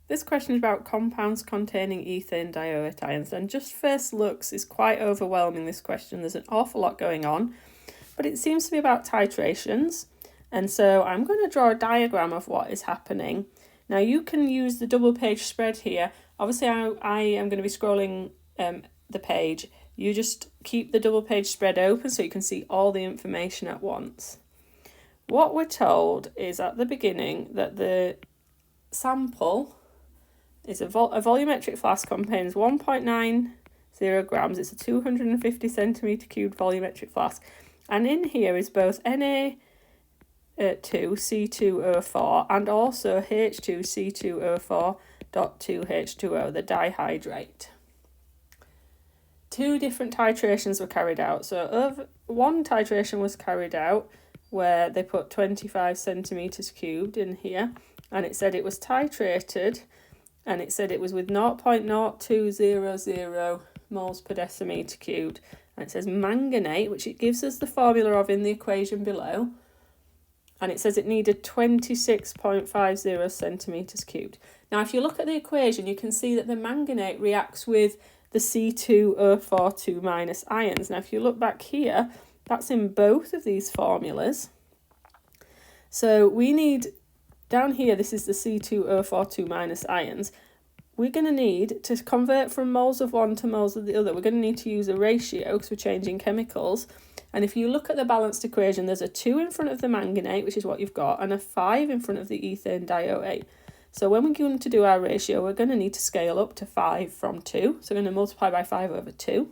This question is about compounds containing ethane dioate ions, and just first looks is quite overwhelming, this question. There's an awful lot going on, but it seems to be about titrations, and so I'm going to draw a diagram of what is happening. Now you can use the double page spread here. Obviously I am going to be scrolling the page. You just keep the double page spread open so you can see all the information at once. What we're told is at the beginning that the sample is a volumetric flask, contains 1.90 grams. It's a 250 centimetre cubed volumetric flask. And in here is both Na2C2O4 and also H2C2O4.2H2O, the dihydrate. Two different titrations were carried out. So one titration was carried out where they put 25 centimetres cubed in here, and it said it was titrated, and it said it was with 0.0200 moles per decimetre cubed, and it says manganate, which it gives us the formula of in the equation below, and it says it needed 26.50 centimetres cubed. Now if you look at the equation, you can see that the manganate reacts with the C2O4 minus ions. Now if you look back here, that's in both of these formulas. So we need, down here, this is the C2O4 minus ions. We're going to need to convert from moles of one to moles of the other. We're going to need to use a ratio because we're changing chemicals. And if you look at the balanced equation, there's a 2 in front of the manganate, which is what you've got, and a 5 in front of the ethane dioate. So when we're going to do our ratio, we're going to need to scale up to 5 from 2. So we're going to multiply by 5 over 2.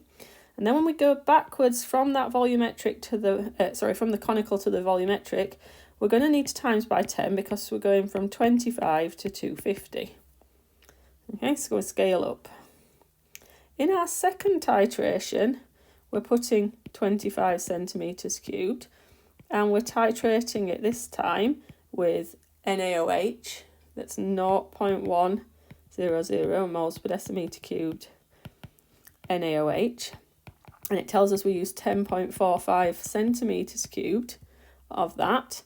And then when we go backwards from that volumetric to the, from the conical to the volumetric, we're going to need to times by 10 because we're going from 25 to 250. Okay, so we'll scale up. In our second titration, we're putting 25 centimetres cubed, and we're titrating it this time with NaOH, that's 0.100 moles per decimetre cubed NaOH. And it tells us we use 10.45 centimetres cubed of that.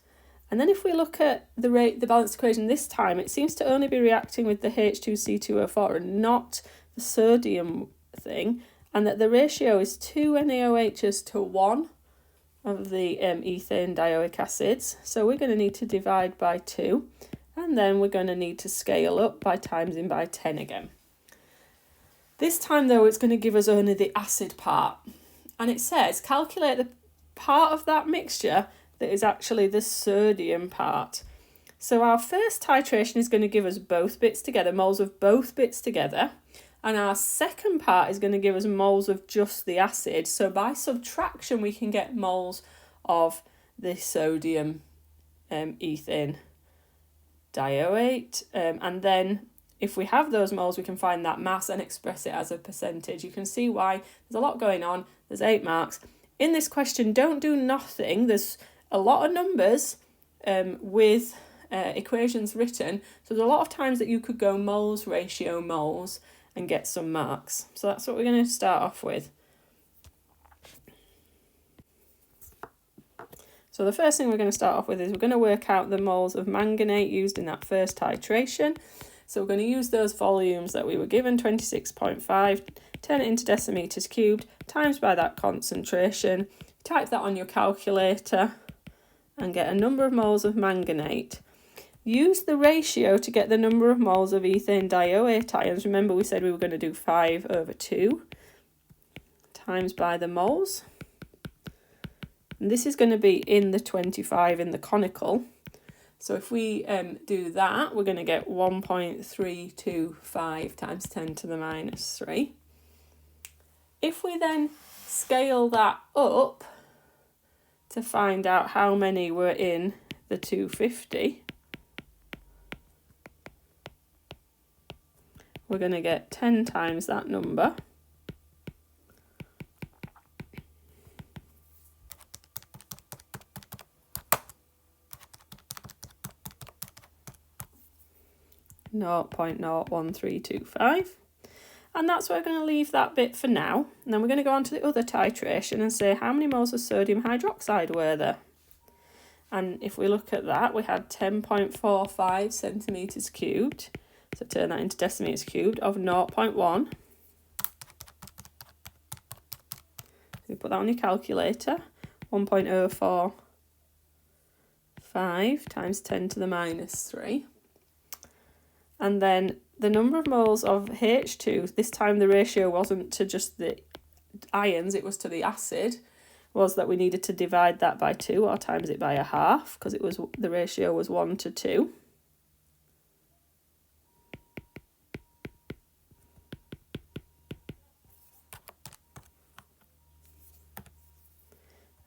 And then if we look at the balanced equation this time, it seems to only be reacting with the H2C2O4 and not the sodium thing, and that the ratio is 2 NaOHs to 1 of the ethane dioic acids. So we're going to need to divide by 2, and then we're going to need to scale up by timesing by 10 again. This time, though, it's going to give us only the acid part. And it says, calculate the part of that mixture that is actually the sodium part. So our first titration is going to give us both bits together, moles of both bits together. And our second part is going to give us moles of just the acid. So by subtraction, we can get moles of the sodium ethane dioate. And then if we have those moles, we can find that mass and express it as a percentage. You can see why there's a lot going on. There's 8 marks. In this question, don't do nothing. There's a lot of numbers with equations written. So there's a lot of times that you could go moles, ratio, moles, and get some marks. So that's what we're going to start off with. So the first thing we're going to start off with is we're going to work out the moles of manganate used in that first titration. So we're going to use those volumes that we were given, 26.5, turn it into decimetres cubed, times by that concentration, type that on your calculator and get a number of moles of manganate. Use the ratio to get the number of moles of ethane dioate ions. Remember we said we were going to do 5 over 2 times by the moles. And this is going to be in the 25 in the conical. So if we do that, we're going to get 1.325 times 10 to the minus 3. If we then scale that up to find out how many were in the 250, we're going to get 10 times that number. .0.01325, and that's where we're going to leave that bit for now. And then we're going to go on to the other titration and say how many moles of sodium hydroxide were there. And if we look at that, we had 10.45 centimetres cubed. So turn that into decimeters cubed of 0.1. You put that on your calculator. 1.045 times 10 to the minus 3. And then the number of moles of H2, this time the ratio wasn't to just the ions, it was to the acid, was that we needed to divide that by 2 or times it by a half, because it was the ratio was 1 to 2.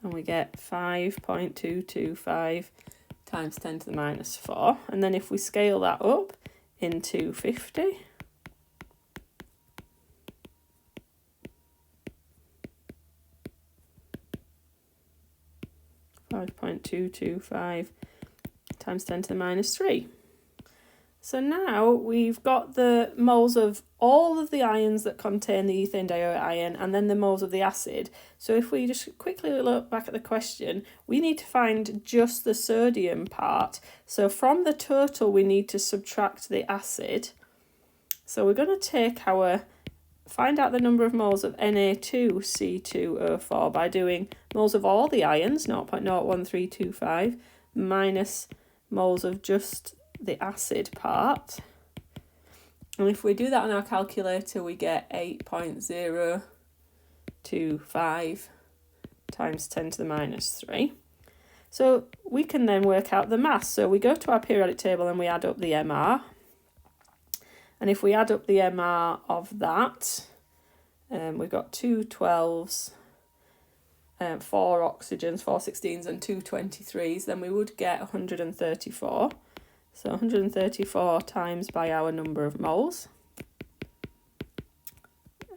And we get 5.225 times 10 to the minus 4. And then if we scale that up into 50, .225 times 10 to the minus 3. So now we've got the moles of all of the ions that contain the ethane dioate ion and then the moles of the acid. So if we just quickly look back at the question, we need to find just the sodium part. So from the total, we need to subtract the acid. So we're going to find out the number of moles of Na2C2O4 by doing moles of all the ions, 0.01325, minus moles of just the acid part. And if we do that on our calculator, we get 8.025 times 10 to the minus 3. So we can then work out the mass. So we go to our periodic table and we add up the MR. And if we add up the MR of that, we've got 2 12s, 4 oxygens, 4 16s and 2 23s, then we would get 134. So 134 times by our number of moles.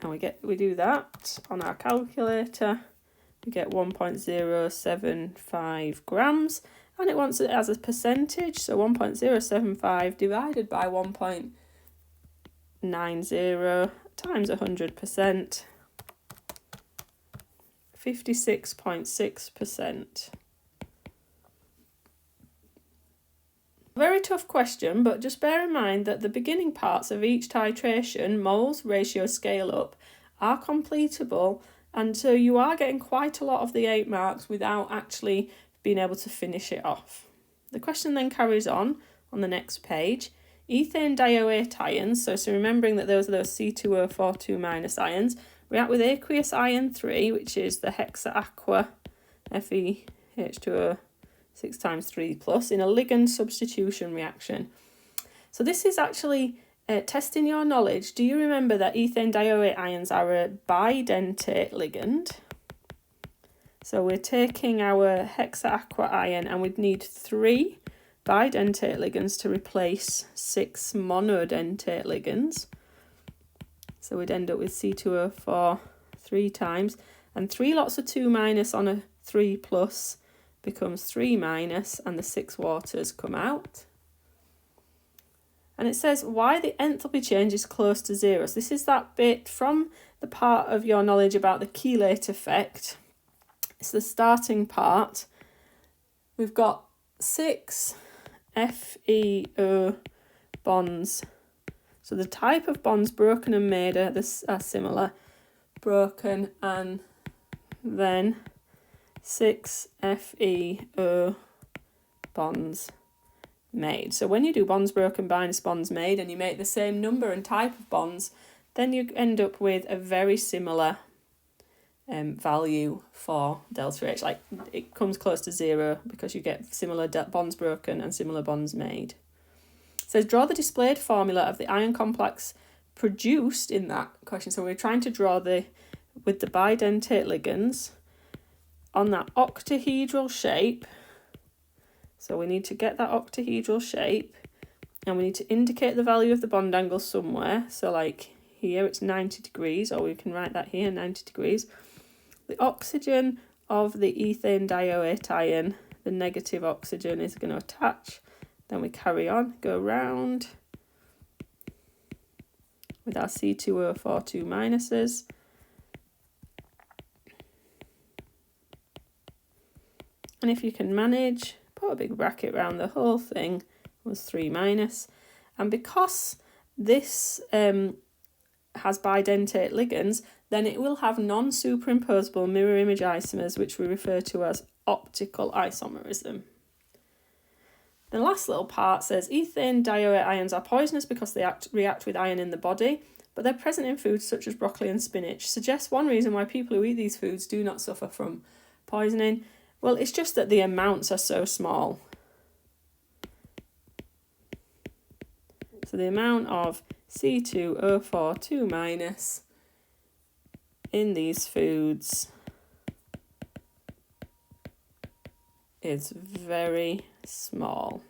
And we do that on our calculator. We get 1.075 grams. And it wants it as a percentage. So 1.075 divided by 1.90 times 100%. 56.6%. Very tough question, but just bear in mind that the beginning parts of each titration, moles, ratio, scale up, are completable, and so you are getting quite a lot of the 8 marks without actually being able to finish it off. The question then carries on the next page. Ethane dioate ions, so remembering that those are those C2O4 2- ions, react with aqueous ion 3, which is the hexa-aqua FeH2O 6 times 3 plus in a ligand substitution reaction. So this is actually testing your knowledge. Do you remember that ethane dioate ions are a bidentate ligand? So we're taking our hexa-aqua ion and we'd need 3 bidentate ligands to replace 6 monodentate ligands. So we'd end up with C2O4 3 times, and 3 lots of 2- on a 3 plus becomes 3- and the 6 waters come out. And it says why the enthalpy change is close to 0. So this is that bit from the part of your knowledge about the chelate effect. It's the starting part. We've got 6 FeO bonds. So the type of bonds broken and made are similar. Broken and then 6 FeO bonds made. So when you do bonds broken minus bonds made and you make the same number and type of bonds, then you end up with a very similar value for delta H. Like it comes close to 0 because you get similar bonds broken and similar bonds made. It says draw the displayed formula of the ion complex produced in that question. So we're trying to draw with the bidentate ligands on that octahedral shape. So we need to get that octahedral shape and we need to indicate the value of the bond angle somewhere. So like here it's 90 degrees, or we can write that here, 90 degrees. The oxygen of the ethane dioate ion, the negative oxygen, is going to attach. Then we carry on, go round with our C2O4 2-. And if you can manage, put a big bracket around the whole thing, was 3-. And because this has bidentate ligands, then it will have non-superimposable mirror image isomers, which we refer to as optical isomerism. The last little part says ethane dioate ions are poisonous because they react with iron in the body, but they're present in foods such as broccoli and spinach. Suggests one reason why people who eat these foods do not suffer from poisoning. Well, it's just that the amounts are so small. So the amount of C2O4 2- in these foods is very small.